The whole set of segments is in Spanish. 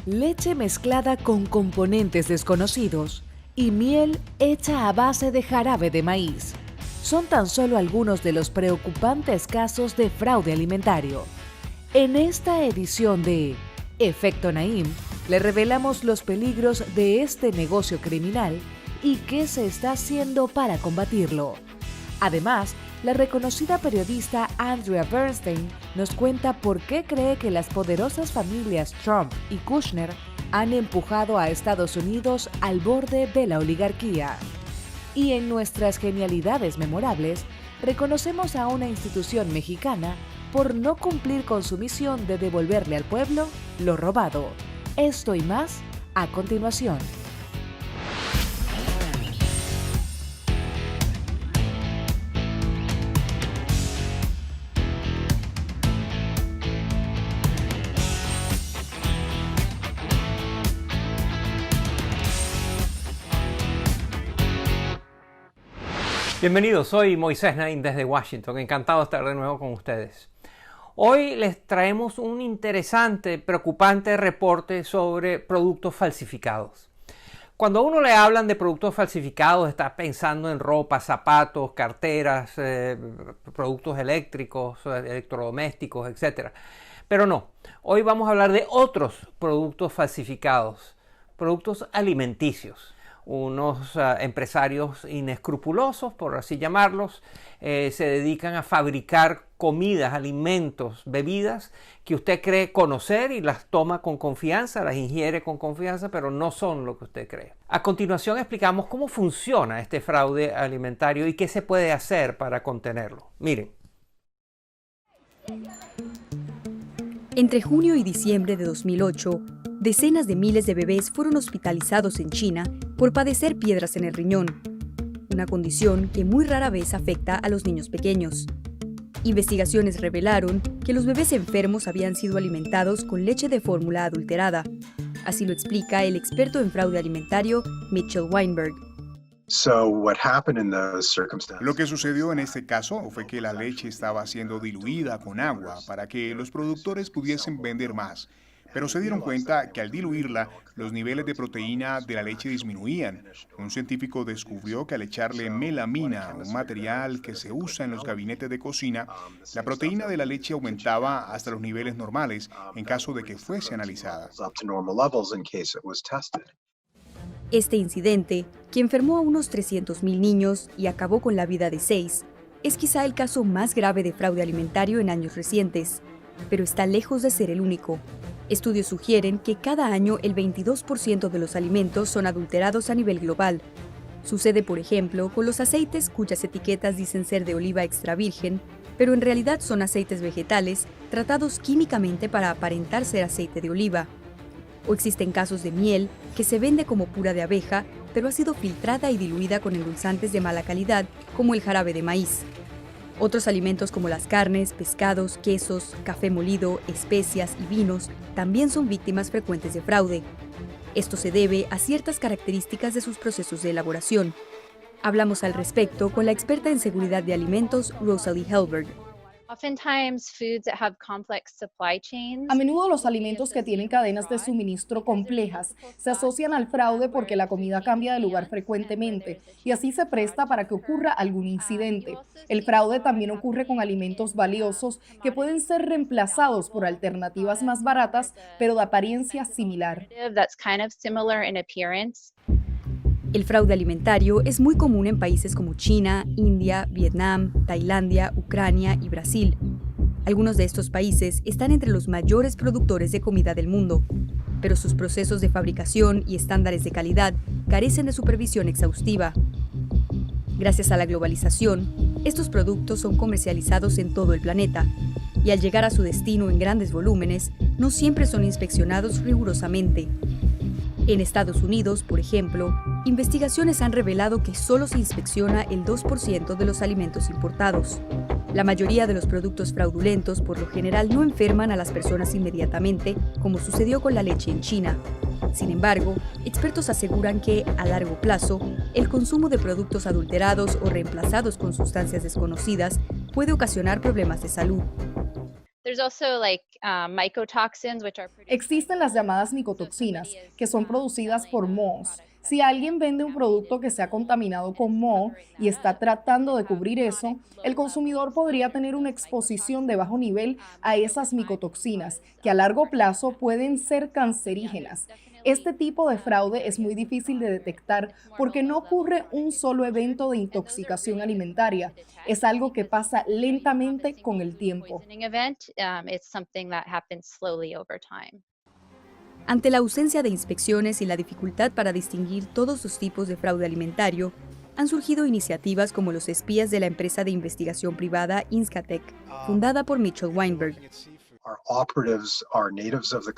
leche mezclada con componentes desconocidos y miel hecha a base de jarabe de maíz. Son tan solo algunos de los preocupantes casos de fraude alimentario. En esta edición de Efecto Naim, le revelamos los peligros de este negocio criminal y qué se está haciendo para combatirlo. Además, la reconocida periodista Andrea Bernstein nos cuenta por qué cree que las poderosas familias Trump y Kushner han empujado a Estados Unidos al borde de la oligarquía. Y en nuestras genialidades memorables, reconocemos a una institución mexicana por no cumplir con su misión de devolverle al pueblo lo robado. Esto y más a continuación. Bienvenidos, soy Moisés Naim desde Washington, encantado de estar de nuevo con ustedes. Hoy les traemos un interesante, preocupante reporte sobre productos falsificados. Cuando a uno le hablan de productos falsificados, está pensando en ropa, zapatos, carteras, productos eléctricos, electrodomésticos, etc. Pero no, hoy vamos a hablar de otros productos falsificados, productos alimenticios. Unos empresarios inescrupulosos, por así llamarlos, se dedican a fabricar comidas, alimentos, bebidas que usted cree conocer y las toma con confianza, las ingiere con confianza, pero no son lo que usted cree. A continuación explicamos cómo funciona este fraude alimentario y qué se puede hacer para contenerlo. Miren. Entre junio y diciembre de 2008, decenas de miles de bebés fueron hospitalizados en China por padecer piedras en el riñón, una condición que muy rara vez afecta a los niños pequeños. Investigaciones revelaron que los bebés enfermos habían sido alimentados con leche de fórmula adulterada. Así lo explica el experto en fraude alimentario Mitchell Weinberg. Lo que sucedió en este caso fue que la leche estaba siendo diluida con agua para que los productores pudiesen vender más. Pero se dieron cuenta que al diluirla, los niveles de proteína de la leche disminuían. Un científico descubrió que al echarle melamina, un material que se usa en los gabinetes de cocina, la proteína de la leche aumentaba hasta los niveles normales en caso de que fuese analizada. Este incidente, que enfermó a unos 300.000 niños y acabó con la vida de 6, es quizá el caso más grave de fraude alimentario en años recientes, pero está lejos de ser el único. Estudios sugieren que cada año el 22% de los alimentos son adulterados a nivel global. Sucede, por ejemplo, con los aceites cuyas etiquetas dicen ser de oliva extra virgen, pero en realidad son aceites vegetales tratados químicamente para aparentar ser aceite de oliva. O existen casos de miel que se vende como pura de abeja, pero ha sido filtrada y diluida con endulzantes de mala calidad, como el jarabe de maíz. Otros alimentos como las carnes, pescados, quesos, café molido, especias y vinos también son víctimas frecuentes de fraude. Esto se debe a ciertas características de sus procesos de elaboración. Hablamos al respecto con la experta en seguridad de alimentos, Rosalie Helberg. A menudo los alimentos que tienen cadenas de suministro complejas se asocian al fraude porque la comida cambia de lugar frecuentemente y así se presta para que ocurra algún incidente. El fraude también ocurre con alimentos valiosos que pueden ser reemplazados por alternativas más baratas pero de apariencia similar. El fraude alimentario es muy común en países como China, India, Vietnam, Tailandia, Ucrania y Brasil. Algunos de estos países están entre los mayores productores de comida del mundo, pero sus procesos de fabricación y estándares de calidad carecen de supervisión exhaustiva. Gracias a la globalización, estos productos son comercializados en todo el planeta, y al llegar a su destino en grandes volúmenes, no siempre son inspeccionados rigurosamente. En Estados Unidos, por ejemplo, investigaciones han revelado que solo se inspecciona el 2% de los alimentos importados. La mayoría de los productos fraudulentos, por lo general, no enferman a las personas inmediatamente, como sucedió con la leche en China. Sin embargo, expertos aseguran que, a largo plazo, el consumo de productos adulterados o reemplazados con sustancias desconocidas puede ocasionar problemas de salud. Existen las llamadas micotoxinas, que son producidas por mohos. Si alguien vende un producto que se ha contaminado con moho y está tratando de cubrir eso, el consumidor podría tener una exposición de bajo nivel a esas micotoxinas, que a largo plazo pueden ser cancerígenas. Este tipo de fraude es muy difícil de detectar porque no ocurre un solo evento de intoxicación alimentaria. Es algo que pasa lentamente con el tiempo. Ante la ausencia de inspecciones y la dificultad para distinguir todos los tipos de fraude alimentario, han surgido iniciativas como los espías de la empresa de investigación privada Inscatec, fundada por Mitchell Weinberg.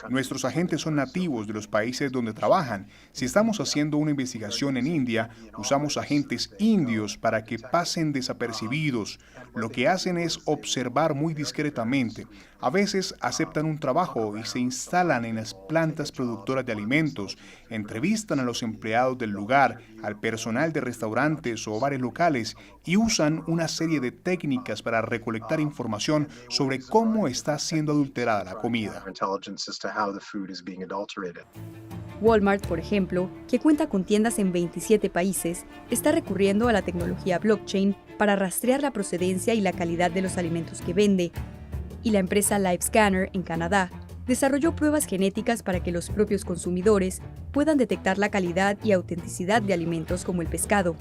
Nuestros agentes son nativos de los países donde trabajan. Si estamos haciendo una investigación en India, usamos agentes indios para que pasen desapercibidos. Lo que hacen es observar muy discretamente. A veces aceptan un trabajo y se instalan en las plantas productoras de alimentos, entrevistan a los empleados del lugar, al personal de restaurantes o bares locales y usan una serie de técnicas para recolectar información sobre cómo está siendo adulterada la comida. Walmart, por ejemplo, que cuenta con tiendas en 27 países, está recurriendo a la tecnología blockchain para rastrear la procedencia y la calidad de los alimentos que vende. Y la empresa LiveScanner, en Canadá, desarrolló pruebas genéticas para que los propios consumidores puedan detectar la calidad y autenticidad de alimentos como el pescado.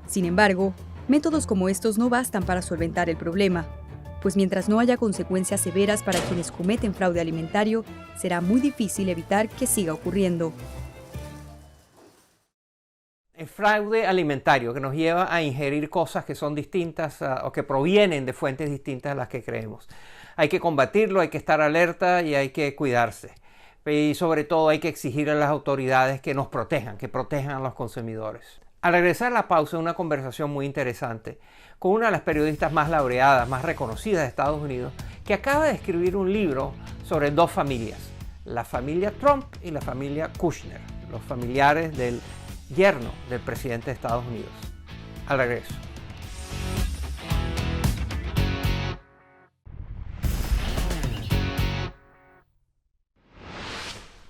Sin embargo, métodos como estos no bastan para solventar el problema, pues mientras no haya consecuencias severas para quienes cometen fraude alimentario, será muy difícil evitar que siga ocurriendo. El fraude alimentario que nos lleva a ingerir cosas que son distintas o que provienen de fuentes distintas a las que creemos. Hay que combatirlo, hay que estar alerta y hay que cuidarse. Y sobre todo hay que exigir a las autoridades que nos protejan, que protejan a los consumidores. Al regresar a la pausa, una conversación muy interesante con una de las periodistas más laureadas, más reconocidas de Estados Unidos, que acaba de escribir un libro sobre dos familias, la familia Trump y la familia Kushner, los familiares del yerno del presidente de Estados Unidos. Al regreso.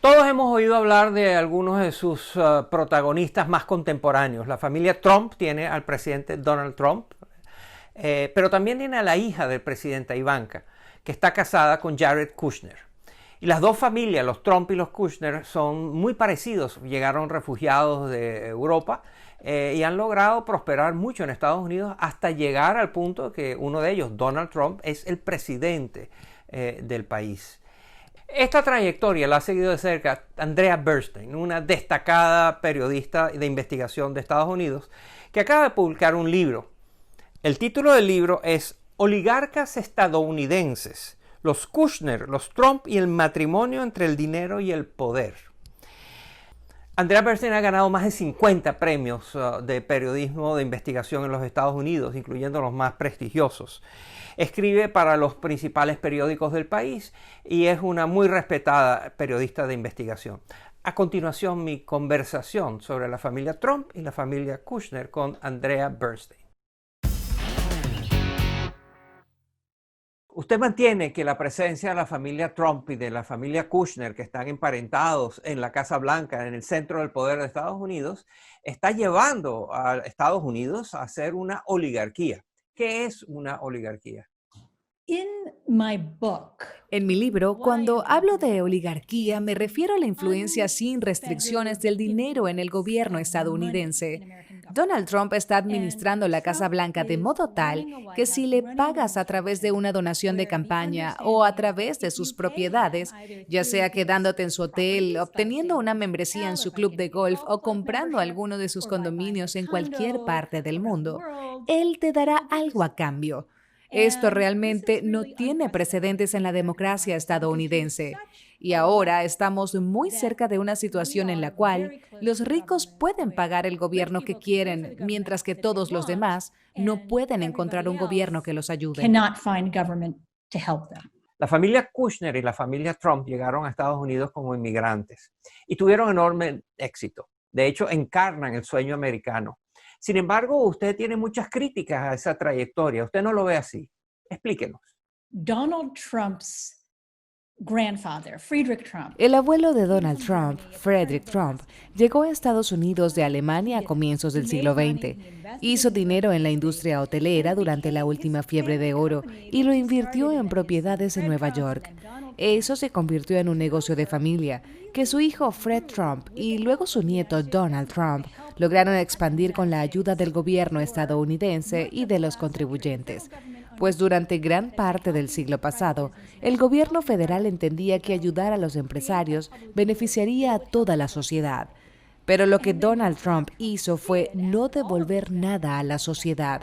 Todos hemos oído hablar de algunos de sus protagonistas más contemporáneos. La familia Trump tiene al presidente Donald Trump, pero también tiene a la hija del presidente, Ivanka, que está casada con Jared Kushner. Y las dos familias, los Trump y los Kushner, son muy parecidos. Llegaron refugiados de Europa y han logrado prosperar mucho en Estados Unidos hasta llegar al punto que uno de ellos, Donald Trump, es el presidente del país. Esta trayectoria la ha seguido de cerca Andrea Bernstein, una destacada periodista de investigación de Estados Unidos, que acaba de publicar un libro. El título del libro es Oligarcas estadounidenses, los Kushner, los Trump y el matrimonio entre el dinero y el poder. Andrea Bernstein ha ganado más de 50 premios de periodismo de investigación en los Estados Unidos, incluyendo los más prestigiosos. Escribe para los principales periódicos del país y es una muy respetada periodista de investigación. A continuación, mi conversación sobre la familia Trump y la familia Kushner con Andrea Bernstein. Usted mantiene que la presencia de la familia Trump y de la familia Kushner, que están emparentados en la Casa Blanca, en el centro del poder de Estados Unidos, está llevando a Estados Unidos a ser una oligarquía. ¿Qué es una oligarquía? En mi libro, cuando hablo de oligarquía, me refiero a la influencia sin restricciones del dinero en el gobierno estadounidense. Donald Trump está administrando la Casa Blanca de modo tal que si le pagas a través de una donación de campaña o a través de sus propiedades, ya sea quedándote en su hotel, obteniendo una membresía en su club de golf o comprando alguno de sus condominios en cualquier parte del mundo, él te dará algo a cambio. Esto realmente no tiene precedentes en la democracia estadounidense. Y ahora estamos muy cerca de una situación en la cual los ricos pueden pagar el gobierno que quieren, mientras que todos los demás no pueden encontrar un gobierno que los ayude. La familia Kushner y la familia Trump llegaron a Estados Unidos como inmigrantes y tuvieron enorme éxito. De hecho, encarnan el sueño americano. Sin embargo, usted tiene muchas críticas a esa trayectoria. Usted no lo ve así. Explíquenos. Donald Trump's El abuelo de Donald Trump, Frederick Trump, llegó a Estados Unidos de Alemania a comienzos del siglo XX. Hizo dinero en la industria hotelera durante la última fiebre de oro y lo invirtió en propiedades en Nueva York. Eso se convirtió en un negocio de familia, que su hijo Fred Trump y luego su nieto Donald Trump lograron expandir con la ayuda del gobierno estadounidense y de los contribuyentes. Pues durante gran parte del siglo pasado, el gobierno federal entendía que ayudar a los empresarios beneficiaría a toda la sociedad. Pero lo que Donald Trump hizo fue no devolver nada a la sociedad.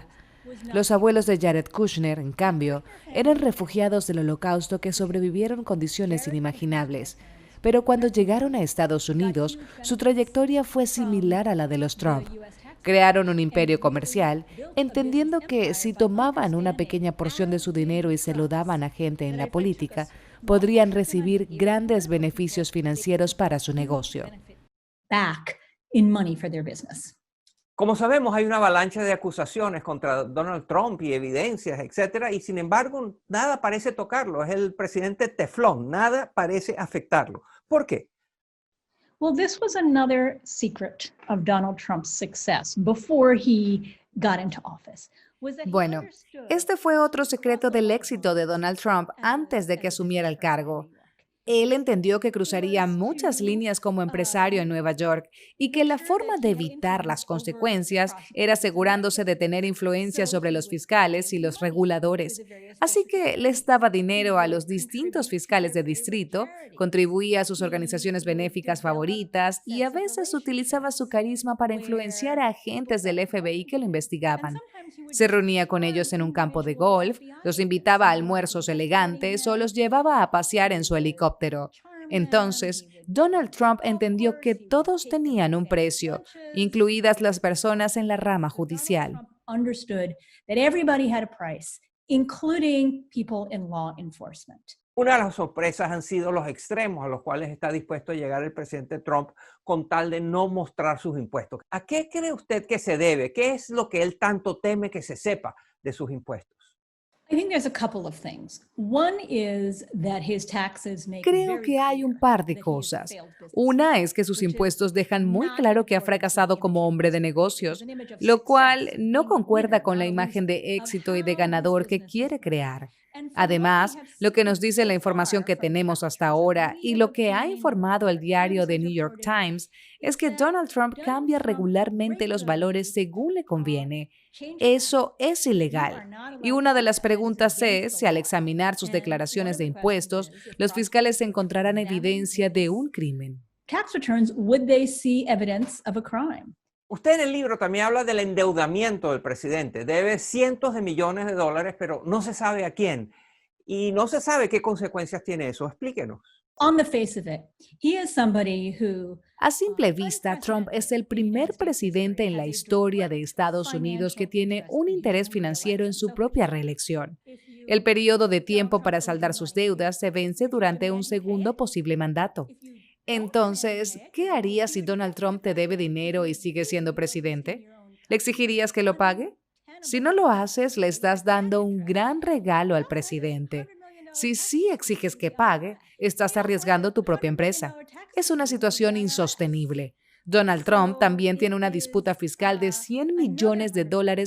Los abuelos de Jared Kushner, en cambio, eran refugiados del Holocausto que sobrevivieron condiciones inimaginables. Pero cuando llegaron a Estados Unidos, su trayectoria fue similar a la de los Trump. Crearon un imperio comercial, entendiendo que si tomaban una pequeña porción de su dinero y se lo daban a gente en la política, podrían recibir grandes beneficios financieros para su negocio. Como sabemos, hay una avalancha de acusaciones contra Donald Trump y evidencias, etcétera, y sin embargo, nada parece tocarlo. Es el presidente teflón, nada parece afectarlo. ¿Por qué? Well, this was another secret of Donald Trump's success before he got into office. Bueno, este fue otro secreto del éxito de Donald Trump antes de que asumiera el cargo. Él entendió que cruzaría muchas líneas como empresario en Nueva York y que la forma de evitar las consecuencias era asegurándose de tener influencia sobre los fiscales y los reguladores. Así que les daba dinero a los distintos fiscales de distrito, contribuía a sus organizaciones benéficas favoritas y a veces utilizaba su carisma para influenciar a agentes del FBI que lo investigaban. Se reunía con ellos en un campo de golf, los invitaba a almuerzos elegantes o los llevaba a pasear en su helicóptero. Entonces, Donald Trump entendió que todos tenían un precio, incluidas las personas en la rama judicial. Una de las sorpresas han sido los extremos a los cuales está dispuesto a llegar el presidente Trump con tal de no mostrar sus impuestos. ¿A qué cree usted que se debe? ¿Qué es lo que él tanto teme que se sepa de sus impuestos? Creo que hay un par de cosas. Una es que sus impuestos dejan muy claro que ha fracasado como hombre de negocios, lo cual no concuerda con la imagen de éxito y de ganador que quiere crear. Además, lo que nos dice la información que tenemos hasta ahora y lo que ha informado el diario The New York Times es que Donald Trump cambia regularmente los valores según le conviene. Eso es ilegal. Y una de las preguntas es si al examinar sus declaraciones de impuestos, los fiscales encontrarán evidencia de un crimen. Usted en el libro también habla del endeudamiento del presidente. Debe cientos de millones de dólares, pero no se sabe a quién. Y no se sabe qué consecuencias tiene eso. Explíquenos. A simple vista, Trump es el primer presidente en la historia de Estados Unidos que tiene un interés financiero en su propia reelección. El periodo de tiempo para saldar sus deudas se vence durante un segundo posible mandato. Entonces, ¿qué harías si Donald Trump te debe dinero y sigue siendo presidente? ¿Le exigirías que lo pague? Si no lo haces, le estás dando un gran regalo al presidente. Si sí exiges que pague, estás arriesgando tu propia empresa. Es una situación insostenible. Donald Trump también tiene una disputa fiscal de $100 millones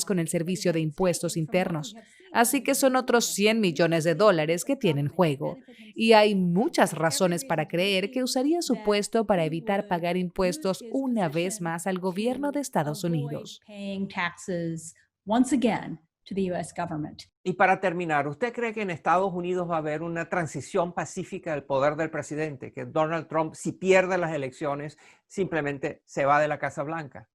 con el Servicio de Impuestos Internos. Así que son otros $100 millones que tiene en juego. Y hay muchas razones para creer que usaría su puesto para evitar pagar impuestos una vez más al gobierno de Estados Unidos. Y para terminar, ¿usted cree que en Estados Unidos va a haber una transición pacífica del poder del presidente? Que Donald Trump, si pierde las elecciones, simplemente se va de la Casa Blanca.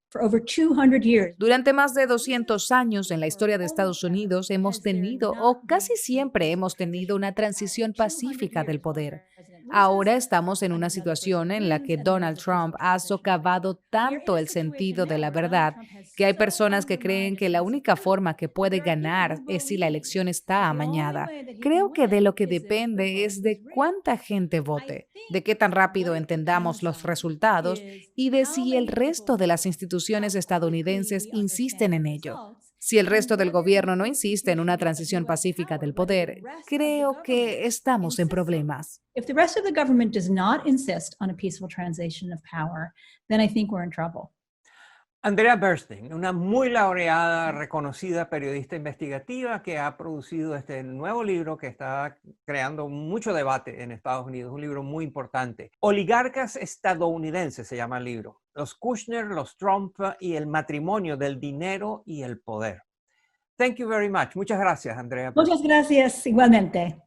Durante más de 200 años en la historia de Estados Unidos hemos tenido, o casi siempre hemos tenido, una transición pacífica del poder. Ahora estamos en una situación en la que Donald Trump ha socavado tanto el sentido de la verdad que hay personas que creen que la única forma que puede ganar es si la elección está amañada. Creo que de lo que depende es de cuánta gente vote, de qué tan rápido entendamos los resultados y de si el resto de las instituciones estadounidenses insisten en ello. Si el resto del gobierno no insiste en una transición pacífica del poder, creo que estamos en problemas. If the rest of the government does not insist on a peaceful transition of power, then I think we're in trouble. Andrea Bernstein, una muy laureada, reconocida periodista investigativa que ha producido este nuevo libro que está creando mucho debate en Estados Unidos, un libro muy importante. Oligarcas estadounidenses se llama el libro. Los Kushner, los Trump y el matrimonio del dinero y el poder. Thank you very much. Muchas gracias, Andrea. Muchas gracias, igualmente.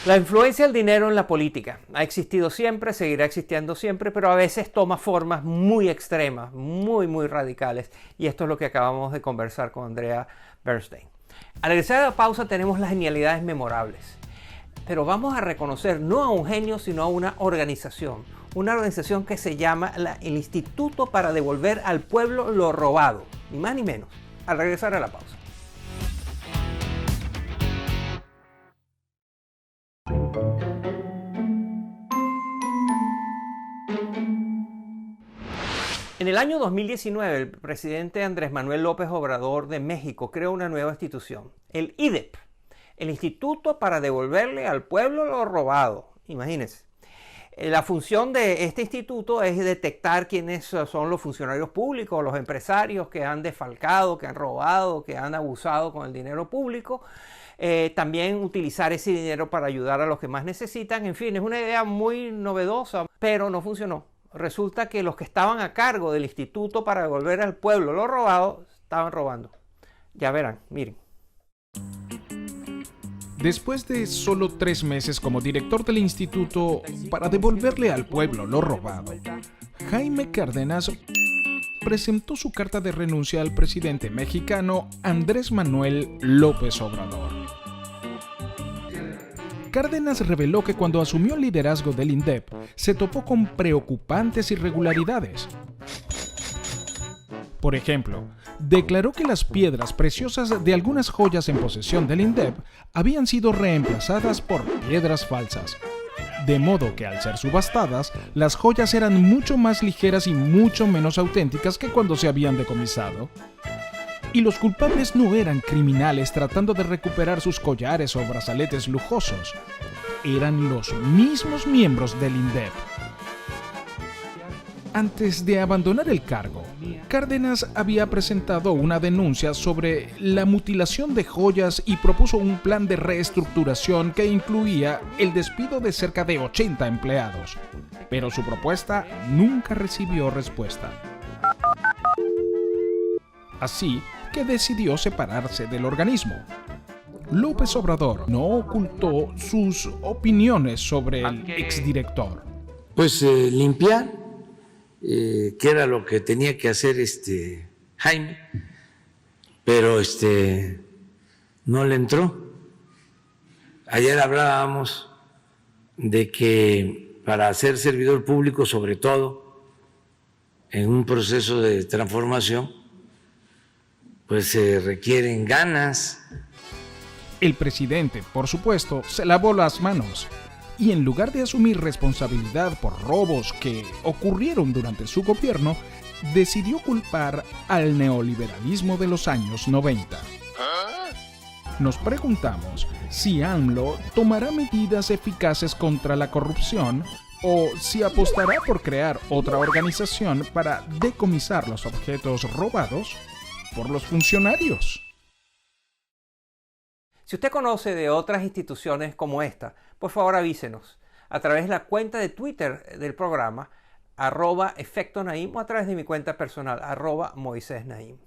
La influencia del dinero en la política ha existido siempre, seguirá existiendo siempre, pero a veces toma formas muy extremas, muy radicales. Y esto es lo que acabamos de conversar con Andrea Bernstein. Al regresar de la pausa tenemos las genialidades memorables. Pero vamos a reconocer no a un genio, sino a una organización que se llama el Instituto para Devolver al Pueblo lo Robado. Ni más ni menos. Al regresar a la pausa. En el año 2019, el presidente Andrés Manuel López Obrador de México creó una nueva institución, el IDEP, el Instituto para Devolverle al Pueblo lo Robado. Imagínense. La función de este instituto es detectar quiénes son los funcionarios públicos, los empresarios que han defalcado, que han robado, que han abusado con el dinero público. También utilizar ese dinero para ayudar a los que más necesitan. En fin, es una idea muy novedosa, pero no funcionó. Resulta que los que estaban a cargo del Instituto para Devolver al Pueblo lo Robado estaban robando. Ya verán, miren. Después de solo 3 meses como director del Instituto para Devolverle al Pueblo lo Robado, Jaime Cárdenas presentó su carta de renuncia al presidente mexicano Andrés Manuel López Obrador. Cárdenas reveló que cuando asumió el liderazgo del INDEP, se topó con preocupantes irregularidades. Por ejemplo, declaró que las piedras preciosas de algunas joyas en posesión del INDEP habían sido reemplazadas por piedras falsas. De modo que al ser subastadas, las joyas eran mucho más ligeras y mucho menos auténticas que cuando se habían decomisado. Y los culpables no eran criminales tratando de recuperar sus collares o brazaletes lujosos. Eran los mismos miembros del INDEP. Antes de abandonar el cargo, Cárdenas había presentado una denuncia sobre la mutilación de joyas y propuso un plan de reestructuración que incluía el despido de cerca de 80 empleados. Pero su propuesta nunca recibió respuesta. Así que decidió separarse del organismo. López Obrador no ocultó sus opiniones sobre el exdirector. Pues limpiar, que era lo que tenía que hacer Jaime, pero no le entró. Ayer hablábamos de que para ser servidor público, sobre todo en un proceso de transformación, pues se requieren ganas. El presidente, por supuesto, se lavó las manos y en lugar de asumir responsabilidad por robos que ocurrieron durante su gobierno, decidió culpar al neoliberalismo de los años 90. Nos preguntamos si AMLO tomará medidas eficaces contra la corrupción o si apostará por crear otra organización para decomisar los objetos robados por los funcionarios. Si usted conoce de otras instituciones como esta, por favor avísenos a través de la cuenta de Twitter del programa @EfectoNaim o a través de mi cuenta personal @MoisésNaim.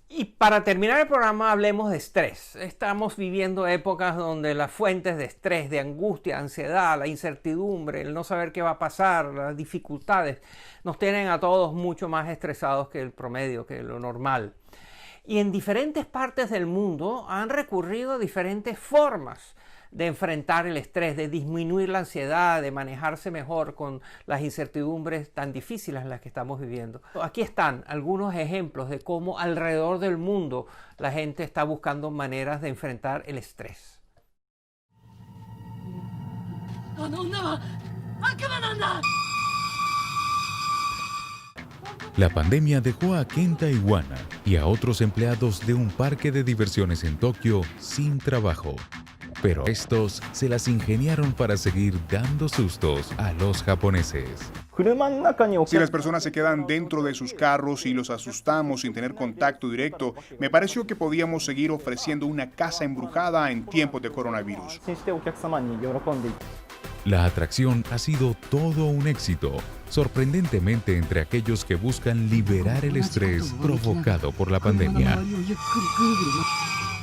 Y para terminar el programa hablemos de estrés. Estamos viviendo épocas donde las fuentes de estrés, de angustia, ansiedad, la incertidumbre, el no saber qué va a pasar, las dificultades, nos tienen a todos mucho más estresados que el promedio, que lo normal. Y en diferentes partes del mundo han recurrido a diferentes formas de enfrentar el estrés, de disminuir la ansiedad, de manejarse mejor con las incertidumbres tan difíciles en las que estamos viviendo. Aquí están algunos ejemplos de cómo alrededor del mundo la gente está buscando maneras de enfrentar el estrés. La pandemia dejó a Kenta Iguana, y a otros empleados de un parque de diversiones en Tokio sin trabajo. Pero estos se las ingeniaron para seguir dando sustos a los japoneses. Si las personas se quedan dentro de sus carros y los asustamos sin tener contacto directo, me pareció que podíamos seguir ofreciendo una casa embrujada en tiempos de coronavirus. La atracción ha sido todo un éxito, sorprendentemente entre aquellos que buscan liberar el estrés provocado por la pandemia.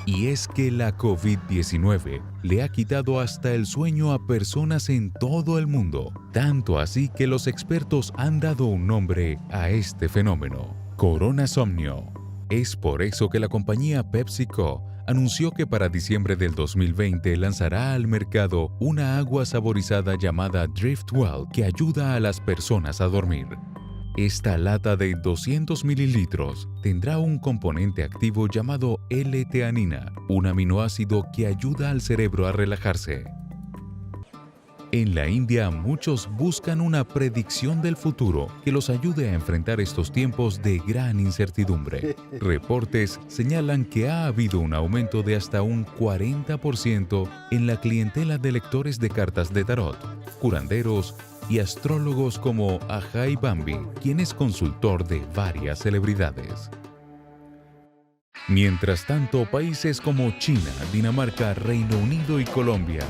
Y es que la COVID-19 le ha quitado hasta el sueño a personas en todo el mundo, tanto así que los expertos han dado un nombre a este fenómeno: coronasomnio. Es por eso que la compañía PepsiCo anunció que para diciembre del 2020 lanzará al mercado una agua saborizada llamada Driftwell que ayuda a las personas a dormir. Esta lata de 200 mililitros tendrá un componente activo llamado L-teanina, un aminoácido que ayuda al cerebro a relajarse. En la India, muchos buscan una predicción del futuro que los ayude a enfrentar estos tiempos de gran incertidumbre. Reportes señalan que ha habido un aumento de hasta un 40% en la clientela de lectores de cartas de tarot, curanderos y astrólogos como Ajay Bambi, quien es consultor de varias celebridades. Mientras tanto, países como China, Dinamarca, Reino Unido y Colombia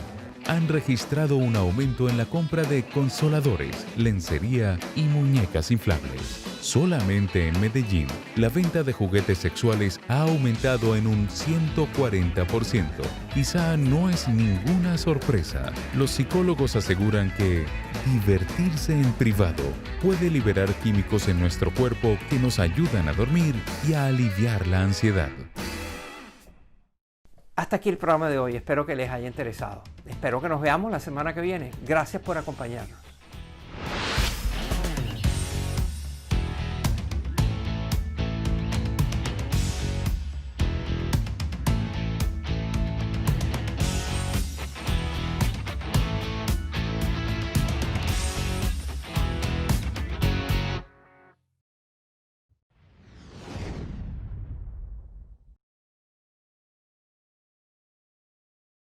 han registrado un aumento en la compra de consoladores, lencería y muñecas inflables. Solamente en Medellín, la venta de juguetes sexuales ha aumentado en un 140%. Quizá no es ninguna sorpresa. Los psicólogos aseguran que divertirse en privado puede liberar químicos en nuestro cuerpo que nos ayudan a dormir y a aliviar la ansiedad. Hasta aquí el programa de hoy. Espero que les haya interesado. Espero que nos veamos la semana que viene. Gracias por acompañarnos.